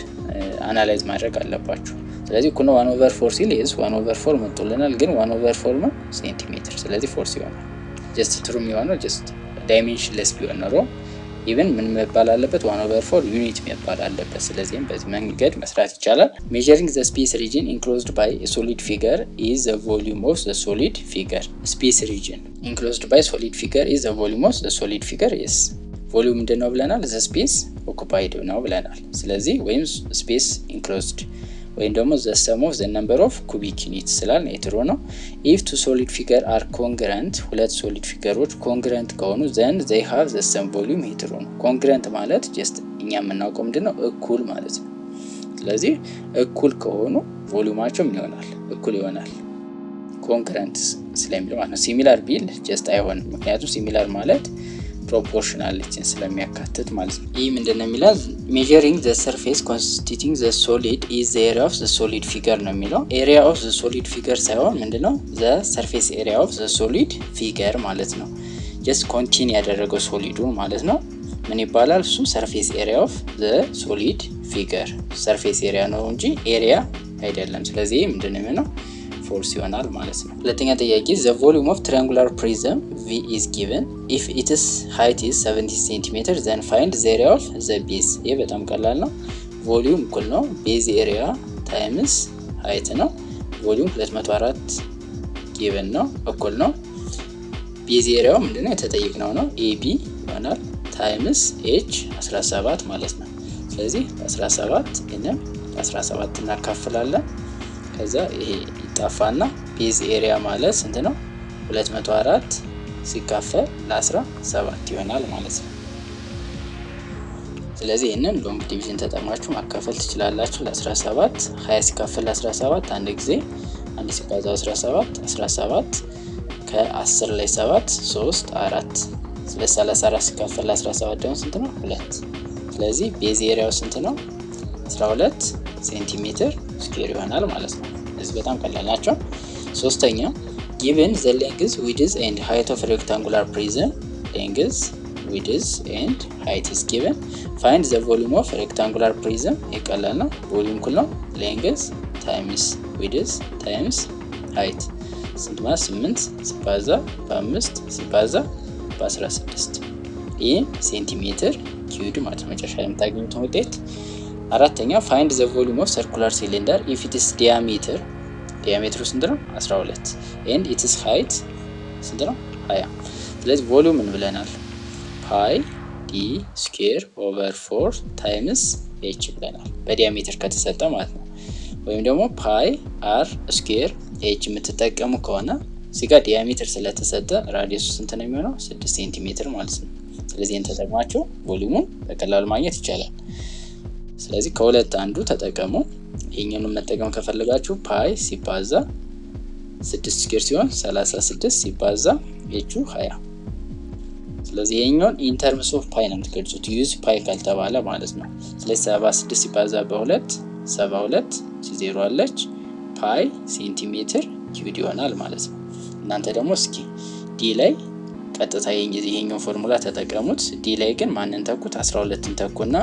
አናላይዝ ማድረግ አለባችሁ። ስለዚህ እኩል ነው 1 ኦቨር 4 ሲል yes 1 ኦቨር 4 መጥቶልናል፣ ግን 1 ኦቨር 4 ነው ሴንቲሜትር። ስለዚህ ፎርስ ይሆናል። ጀስት ትሩ የሚሆነው ጀስት ዳይሜንሽንለስ ቢሆን ኖሮ ኢቭን ምን መባል አለበት 1 ኦቨር 4 ዩኒት መባል አለበት። ስለዚህም በዚህ መንገድ መስራት ይቻላል። measuring the space region enclosed by a solid figure is the volume of the solid figure. space region enclosed by solid figure is the volume of the solid figure. yes volume ምንድነው ብለናል? the space occupied ነው ብለናል። ስለዚህ ወይም space enclosed ወይም ደግሞ the sum of the number of cubic units ስላል ትሩ ነው። if two solid figure are congruent ሁለት solid ፊገሮች congruent ከሆኑ then they have the same volume ትሩ ነው። congruent ማለት just እኛ የምናውቀው ምንድነው እኩል ማለት ነው። ስለዚህ እኩል ከሆኑ ቮሊዩማቸው ምን ይሆናል? እኩል ይሆናል። congruent ስለሚል ማለት ነው። similar ቢል just አይሆንም፣ ምክንያቱም similar ማለት ፕሮፖርሽናሊቲን ስለሚያካትት ማለት ነው። ይህ ምንድነው የሚለው measuring the surface constituting the solid is the area of the solid figure ነው የሚለው። area of the solid figure ሳይሆን ምንድነው the surface area of the solid figure ማለት ነው። just contain ያደረገው ሶሊዱ ማለት ነው። ምን ይባላል እሱ? surface area of the solid figure surface area ነው እንጂ area አይደለም። ስለዚህ ምንድነው የሚለው ፎርስ ይሆናል ማለት ነው። ሁለተኛ ጥያቄ the volume of triangular prism V is given if its height is 70 cm then find the area of the base። ይሄ በጣም ቀላል ነው። ቮሊዩም እኩል ነው ቤዝ ኤሪያ ታይምስ ሃይት ነው። ቮሊዩም 204 ጊቨን ነው እኩል ነው ቤዝ ኤሪያው ምንድነው የተጠየቅነው ነው AB ይሆናል ታይምስ h 17 ማለት ነው። ስለዚህ 17 እንም 17 እናካፍላለን ከዛ ይሄ ይጣፋና ቤዝ ኤሪያ ማለት ስንት ነው 204 ሲካፈል ለ17 ይሆናል ማለት ነው። ስለዚህ ይሄንን ሎንግ ዲቪዥን ተጠቅማችሁ ማካፈል ትችላላችሁ። ለ17 20 ሲካፈል ለ17 አንድ ጊዜ 1 ሲባዛ 17 ከ10 ላይ 7 3 4 ስለዚህ 34 ሲካፈል ለ17 ደግሞ ስንት ነው 2። ስለዚህ ቤዝ ኤሪያው ስንት ነው 12 ሴንቲሜትር ስኩዌር ይሆናል ማለት ነው። እዚህ በጣም ቀላል ናቸው። ሶስተኛ given the length width and height of rectangular prism length width and height is given find the volume of rectangular prism ይቀላል ነው ቮሊዩም እኩል ነው length times width times height ስንት ማለት 8 ሲባዛ በ5 ሲባዛ በ16 ይሄ ሴንቲሜትር ኪዩብ ማለት ነው። መጨረሻ ላይ የምታገኙት ውጤት። አራተኛ find the volume of circular cylinder if its diameter ስንት ነው 12 and its height ስንት ነው 20። ስለዚህ ቮሊዩም ምን ብለናል ፓይ ዲ ስኩዌር ኦቨር 4 ታይምስ ኤች ብለናል በዲያሜትር ከተሰጠ ማለት ነው። ወይም ደግሞ ፓይ አር ስኩዌር ኤች የምትጠቀሙ ከሆነ እዚህ ጋር ዲያሜትር ስለተሰጠ ራዲየሱ ስንት ነው የሚሆነው 6 ሴንቲሜትር ማለት ነው። ስለዚህ ይሄን ተጠቅማችሁ ቮሊዩሙን በቀላሉ ማግኘት ይቻላል። ስለዚህ ከሁለት አንዱ ተጠቀሙ። ይሄኛውን መጠቀም ከፈለጋችሁ ፓይ ሲባዛ 6 ስኩዌር ሲሆን 36 ሲባዛ ኤቹ 20። ስለዚህ ይሄኛውን ኢን ተርምስ ኦፍ ፓይ ነው የምትገልጹት ዩዝ ፓይ ካልተባለ ማለት ነው። ስለዚህ 76 ሲባዛ በ2 72 ዜሮ አለች ፓይ ሴንቲሜትር ኪዩብ ይሆናል ማለት ነው። እናንተ ደግሞ እስኪ ዲ ላይ ቀጥታ ይሄኛው ፎርሙላ ተጠቀሙት። ዲ ላይ ግን ማንን ተኩት 12ን ተኩና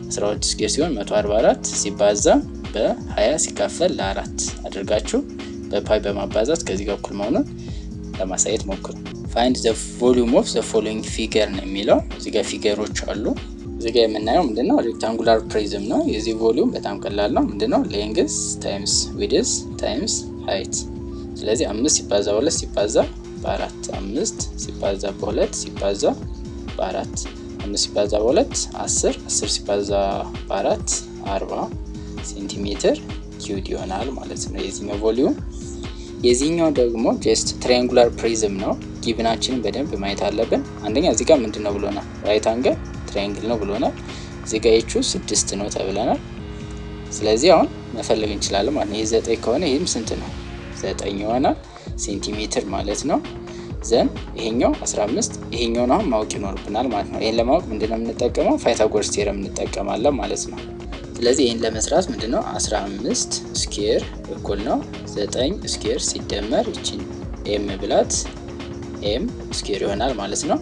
12 ስኩዌር ሲሆን 144 ሲባዛ በ20 ሲካፈል ለ4 አድርጋችሁ በፓይ በማባዛት ከዚህ ጋር እኩል መሆኑን ለማሳየት ሞክሩ። find the volume of the following figure ነው የሚለው። እዚህ ጋር ፊገሮች አሉ። እዚህ ጋር የምናየው ምንድነው ሬክታንጉላር ፕሪዝም ነው። የዚህ ቮሊዩም በጣም ቀላል ነው። ምንድነው length times width times height። ስለዚህ 5 ሲባዛ 2 ሲባዛ በ4 5 ሲባዛ በ2 ሲባዛ በ4 5 ሲባዛ በ2 10 10 ሲባዛ በ4 40 ሴንቲሜትር ኪዩብ ይሆናል ማለት ነው የዚህኛው ቮሊዩም። የዚህኛው ደግሞ ጀስት ትራያንጉላር ፕሪዝም ነው። ጊቭናችንን በደንብ ማየት አለብን። አንደኛ እዚህ ጋር ምንድነው ብሎናል ራይት አንግል ትራያንግል ነው ብሎናል። እዚህ ጋር ኤቹ 6 ነው ተብለናል። ስለዚህ አሁን መፈለግ እንችላለን ማለት ነው። ይሄ 9 ከሆነ ይሄም ስንት ነው 9 ይሆናል ሴንቲሜትር ማለት ነው። ዘን ይሄኛው 15 ይሄኛው ነው ማወቅ ይኖርብናል ማለት ነው። ይሄን ለማወቅ ምንድነው የምንጠቀመው ፓይታጎረስ ቴረም እንጠቀማለን ማለት ነው። ስለዚህ ይሄን ለመስራት ምንድነው 15 ስኩዌር እኩል ነው 9 ስኩዌር ሲደመር እቺ ኤም ብላት ኤም ስኩዌር ይሆናል ማለት ነው።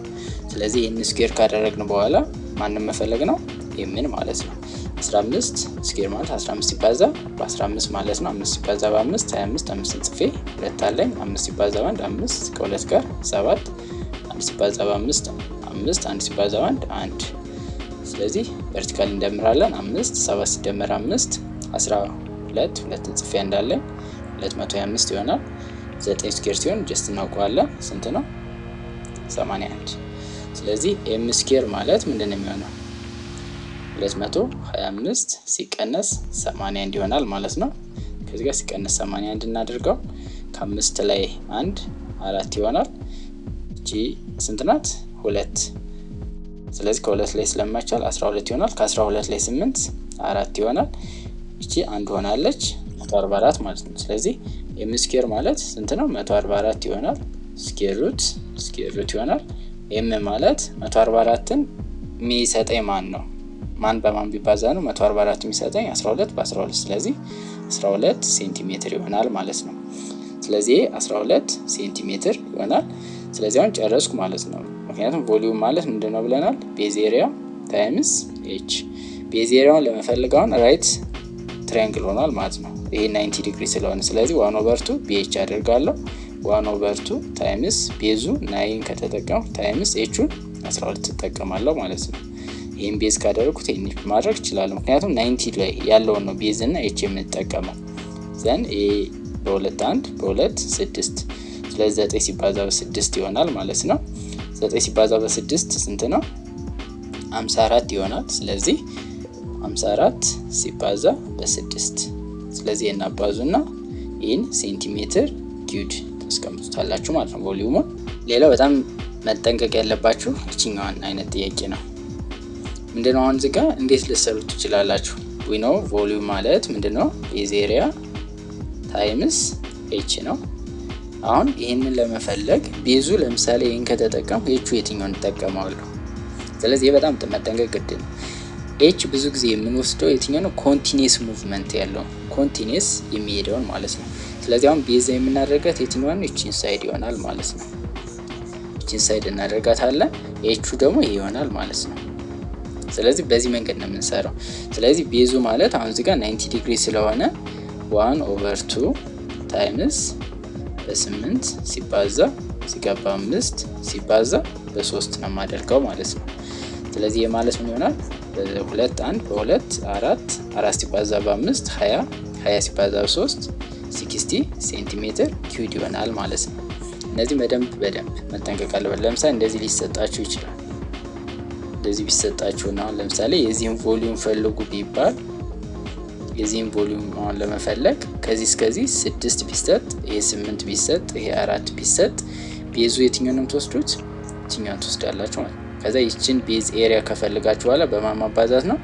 ስለዚህ ይሄን ስኩዌር ካደረግን በኋላ ማንንም መፈለግ ነው ኤምን ማለት ነው። 15 ስኩዌር ማለት 15 ሲባዛ በ15 ማለት ነው። 5 ሲባዛ በ5 25 5 ጽፌ 2 አለኝ 5 ሲባዛ በ1 5 ከ2 ጋር 7 1 ሲባዛ በ5 5 1 ሲባዛ በ1 1። ስለዚህ ቨርቲካል እንደምራለን 5 7 ሲደመር 5 12 2 ጽፌ እንዳለኝ 225 ይሆናል። 9 ስኩዌር ሲሆን ጀስት እናውቀዋለን ስንት ነው 81። ስለዚህ ኤም ስኩዌር ማለት ምንድነው የሚሆነው 225 ሲቀነስ 81 ይሆናል ማለት ነው። ከዚህ ጋር ሲቀነስ 81 እናድርገው ከ5 ላይ 1 4 ይሆናል። እቺ ስንት ናት 2። ስለዚህ ከ2 ላይ ስለማይቻል 12 ይሆናል። ከ12 ላይ 8 4 ይሆናል። እቺ 1 ሆናለች 144 ማለት ነው። ስለዚህ ኤም ስኩዌር ማለት ስንት ነው 144 ይሆናል። ስኩዌር ሩት ይሆናል። ኤም ማለት 144ን የሚሰጠኝ ማን ነው? ማን በማን ቢባዛ ነው 144 የሚሰጠኝ 12 በ12። ስለዚህ 12 ሴንቲሜትር ይሆናል ማለት ነው። ስለዚህ 12 ሴንቲሜትር ይሆናል። ስለዚህ አሁን ጨረስኩ ማለት ነው። ምክንያቱም ቮሊዩም ማለት ምንድነው ብለናል ቤዝ ኤሪያ ታይምስ ኤች። ቤዝ ኤሪያውን ለመፈልግ አሁን ራይት ትራያንግል ሆኗል ማለት ነው። ይሄ 90 ዲግሪ ስለሆነ ስለዚህ 1/2 BH አደርጋለሁ። 1/2 ታይምስ ቤዙ 9 ከተጠቀምኩ ታይምስ ኤቹን 12 ተጠቀማለሁ ማለት ነው። ይሄን ቤዝ ካደረኩት ይሄን ማድረግ እችላለሁ ምክንያቱም 90 ላይ ያለውን ነው ቤዝ እና ኤች የምንጠቀመው። ዘን ኤ በ2 1 በ2 6 ስለዚህ 9 ሲባዛ በ6 ይሆናል ማለት ነው። 9 ሲባዛ በ6 ስንት ነው? 54 ይሆናል። ስለዚህ 54 ሲባዛ በ6 ስለዚህ እናባዙና ይሄን ሴንቲሜትር ኪዩብ ታስቀምጡታላችሁ ማለት ነው ቮሊዩሙን። ሌላው በጣም መጠንቀቅ ያለባችሁ እቺኛዋን አይነት ጥያቄ ነው። ምንድነው አሁን እዚህ ጋር እንዴት ልትሰሩት ትችላላችሁ? we know ቮሊዩም ማለት ምንድነው? ቤዝ ኤሪያ ታይምስ ኤች ነው። አሁን ይሄንን ለመፈለግ ቤዙ ለምሳሌ ይሄን ከተጠቀምኩ ኤቹ የትኛውን ተጠቀማለሁ? ስለዚህ በጣም መጠንቀቅ ግድ ነው። ኤች ብዙ ጊዜ የምንወስደው የትኛው ነው? ኮንቲኒየስ ሙቭመንት ያለው ኮንቲኒየስ የሚሄደውን ማለት ነው። ስለዚህ አሁን ቤዝ የምናደርጋት የትኛው ነው? እቺን ሳይድ ይሆናል ማለት ነው። እቺን ሳይድ እናደርጋታለን። ኤቹ ደግሞ ይሄ ይሆናል ማለት ነው። ስለዚህ በዚህ መንገድ ነው የምንሰራው። ስለዚህ ቤዙ ማለት አሁን እዚህ ጋር 90 ዲግሪ ስለሆነ 1/2 ታይምስ በ8 ሲባዛ ሲገባ 5 ሲባዛ በ3 ነው የማደርገው ማለት ነው። ስለዚህ የማለት ምን ይሆናል? በ2 1 በ2 4 4 ሲባዛ በ5 20 20 ሲባዛ በ3 60 ሴንቲሜትር ኪዩብ ይሆናል ማለት ነው። እነዚህ በደንብ መጠንቀቅ አለበት። ለምሳሌ እንደዚህ ሊሰጣችሁ ይችላል። እንደዚህ ቢሰጣችሁና ለምሳሌ የዚህን ቮሊዩም ፈልጉ ቢባል የዚህን ቮሊዩም አሁን ለመፈለግ ከዚህ እስከዚህ 6 ቢሰጥ ይሄ 8 ቢሰጥ ይሄ 4 ቢሰጥ ቤዙ የትኛውን ነው የምትወስዱት? እቺኛውን ትወስዳላችሁ ማለት ነው። ከዛ ይችን ቤዝ ኤሪያ ከፈልጋችሁ በኋላ በማን ማባዛት ነው?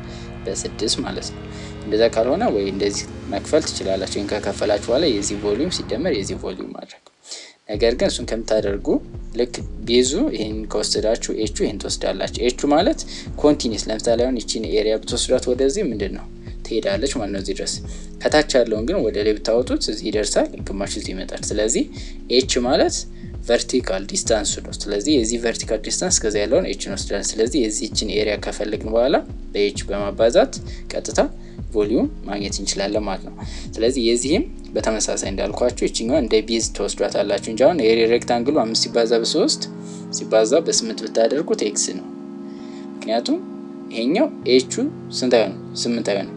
በ6 ማለት ነው። እንደዛ ካልሆነ ወይ እንደዚህ መክፈል ትችላላችሁ። ይሄን ከከፈላችሁ በኋላ የዚህ ቮሊዩም ሲደመር የዚህ ቮሊዩም ማድረግ። ነገር ግን እሱን ከምታደርጉ ልክ ቤዙ ይሄን ከወሰዳችሁ ኤቹ ይሄን ትወስዳላችሁ። ኤቹ ማለት ኮንቲኒየስ ለምሳሌ አሁን ይቺን ኤሪያ ብትወስዷት ወደዚህ ምንድነው ትሄዳለች ማለት ነው እዚህ ድረስ። ከታች ያለውን ግን ወደ ላይ ብታወጡት እዚህ ይደርሳል፣ ግማሽ እዚህ ይመጣል። ስለዚህ ኤች ማለት ቨርቲካል ዲስታንስ ነው። ስለዚህ የዚህ ቨርቲካል ዲስታንስ ከዛ ያለውን ኤች ነው ወስደን ስለዚህ የዚህችን ኤሪያ ከፈለግን በኋላ በኤች በማባዛት ቀጥታ ቮሊዩም ማግኘት እንችላለን ማለት ነው። ስለዚህ የዚህም በተመሳሳይ እንዳልኳችሁ እቺኛው እንደ ቤዝ ተወስዷታላችሁ እንጂ አሁን ኤሪያ ሬክታንግሉ 5 ሲባዛ በ3 ሲባዛ በ8 ብታደርጉት ኤክስ ነው። ምክንያቱም ይሄኛው ኤቹ ስንት አይሆንም? 8 አይሆንም።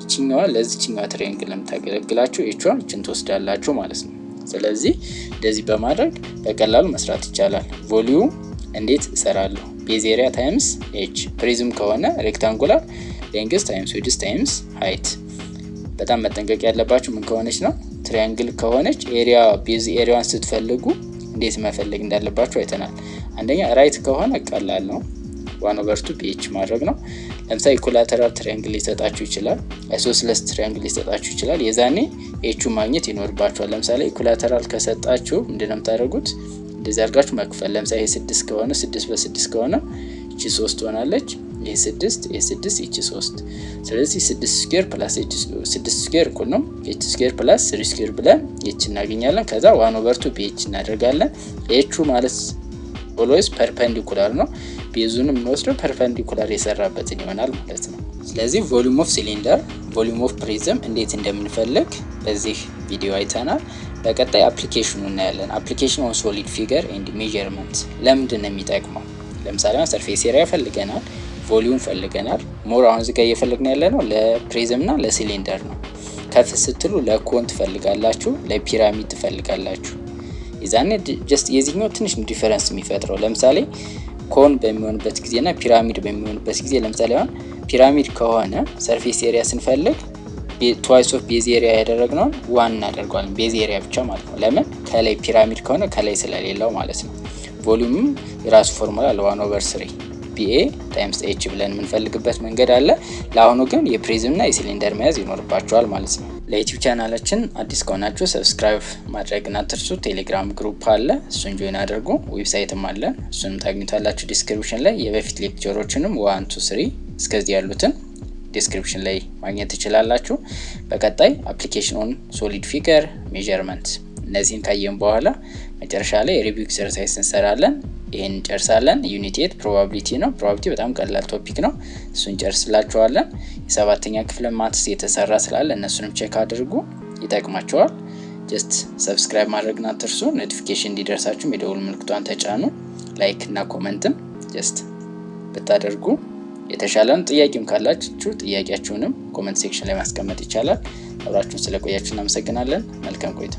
እቺኛዋ ለዚህኛው ትራያንግል ለምታገለግላችሁ ኤቹን እቺን ትወስዳላችሁ ማለት ነው። ስለዚህ እንደዚህ በማድረግ በቀላሉ መስራት ይቻላል። ቮሊዩም እንዴት እሰራለሁ? ቤዝ ኤሪያ ታይምስ ኤች፣ ፕሪዝም ከሆነ ሬክታንጉላር ሌንግዝ ታይምስ ዊድዝ ታይምስ ሃይት። በጣም መጠንቀቅ ያለባችሁ ምን ከሆነች ነው? ትራያንግል ከሆነች ኤሪያ ቤዝ ኤሪያዋን ስትፈልጉ እንዴት መፈለግ እንዳለባችሁ አይተናል። አንደኛ ራይት ከሆነ ቀላል ነው፣ 1/2 BH ማድረግ ነው። ለምሳሌ ኢኩላተራል ትራያንግል ሊሰጣችሁ ይችላል፣ አይሶስለስ ትራያንግል ሊሰጣችሁ ይችላል። የዛኔ ኤቹ ማግኘት ይኖርባችኋል። ለምሳሌ ኢኩላተራል ከሰጣችሁ ምንድነው የምታደርጉት? እንደዚህ አድርጋችሁ መክፈል። ለምሳሌ 6 ከሆነ 6 በ6 ከሆነ እቺ 3 ሆናለች። ይሄ 6 ይሄ 6 እቺ 3። ስለዚህ 6 ስኩዌር ፕላስ 6 ስኩዌር እኩል ነው ኤች ስኩዌር ፕላስ 3 ስኩዌር ብለን ኤች እናገኛለን። ከዛ 1/2 BH እናደርጋለን። ኤቹ ማለት ኦልዌይስ ፐርፔንዲኩላር ነው። ቤዙንም እንወስደው ፐርፔንዲኩላር የሰራበትን ይሆናል ማለት ነው። ስለዚህ ቮሊዩም ኦፍ ሲሊንደር፣ ቮሊዩም ኦፍ ፕሪዝም እንዴት እንደምንፈልግ በዚህ ቪዲዮ አይተናል። በቀጣይ አፕሊኬሽኑ እናያለን። አፕሊኬሽን ኦን ሶሊድ ፊገር ኤንድ ሜዠርመንት ለምንድን ነው የሚጠቅመው? ለምሳሌ ሰርፌስ ኤሪያ ፈልገናል፣ ቮሊዩም ፈልገናል። ሞር አሁን እዚህ ጋር እየፈለግን ያለ ነው ለፕሪዝም እና ለሲሊንደር ነው። ከፍ ስትሉ ለኮን ትፈልጋላችሁ፣ ለፒራሚድ ትፈልጋላችሁ። የዛኔ ጀስት የዚህኛው ትንሽ ዲፈረንስ የሚፈጥረው ለምሳሌ ኮን በሚሆንበት ጊዜና ፒራሚድ በሚሆንበት ጊዜ ለምሳሌ አሁን ፒራሚድ ከሆነ ሰርፌስ ኤሪያ ስንፈልግ ትዋይስ ኦፍ ቤዝ ኤሪያ ያደረግነውን ዋን እናደርገዋለን፣ ቤዝ ኤሪያ ብቻ ማለት ነው። ለምን? ከላይ ፒራሚድ ከሆነ ከላይ ስለሌለው ማለት ነው። ቮሊዩም የራሱ ፎርሙላ ለ1/3 BA ታይምስ ኤች ብለን የምንፈልግበት መንገድ አለ። ለአሁኑ ግን የፕሪዝም እና የሲሊንደር መያዝ ይኖርባቸዋል ማለት ነው። ለዩቲዩብ ቻናላችን አዲስ ከሆናችሁ ሰብስክራይብ ማድረግና አትርሱ። ቴሌግራም ግሩፕ አለ፣ እሱን ጆይን አድርጉ። ዌብሳይትም አለ፣ እሱንም ታግኙታላችሁ ዲስክሪፕሽን ላይ። የበፊት ሌክቸሮችንም 1 2 3 እስከዚህ ያሉትን ዲስክሪፕሽን ላይ ማግኘት ትችላላችሁ። በቀጣይ አፕሊኬሽን ኦን ሶሊድ ፊገር ሜዠርመንት እነዚህን ካየን በኋላ መጨረሻ ላይ ሪቪው ኤክሰርሳይዝ እንሰራለን። ይሄን እንጨርሳለን። ዩኒት 8 ፕሮባቢሊቲ ነው። ፕሮባቢሊቲ በጣም ቀላል ቶፒክ ነው። እሱን እንጨርስላችኋለን። የሰባተኛ ክፍል ማትስ የተሰራ ስላለ እነሱንም ቼክ አድርጉ፣ ይጠቅማችኋል። ጀስት ሰብስክራይብ ማድረግና አትርሱ። ኖቲፊኬሽን እንዲደርሳችሁ የደወል ምልክቷን ተጫኑ። ላይክ እና ኮሜንትም ጀስት ብታደርጉ የተሻለን። ጥያቄም ካላችሁ ጥያቄያችሁንም ኮሜንት ሴክሽን ላይ ማስቀመጥ ይቻላል። አብራችሁን ስለቆያችሁ እናመሰግናለን። መልካም ቆይታ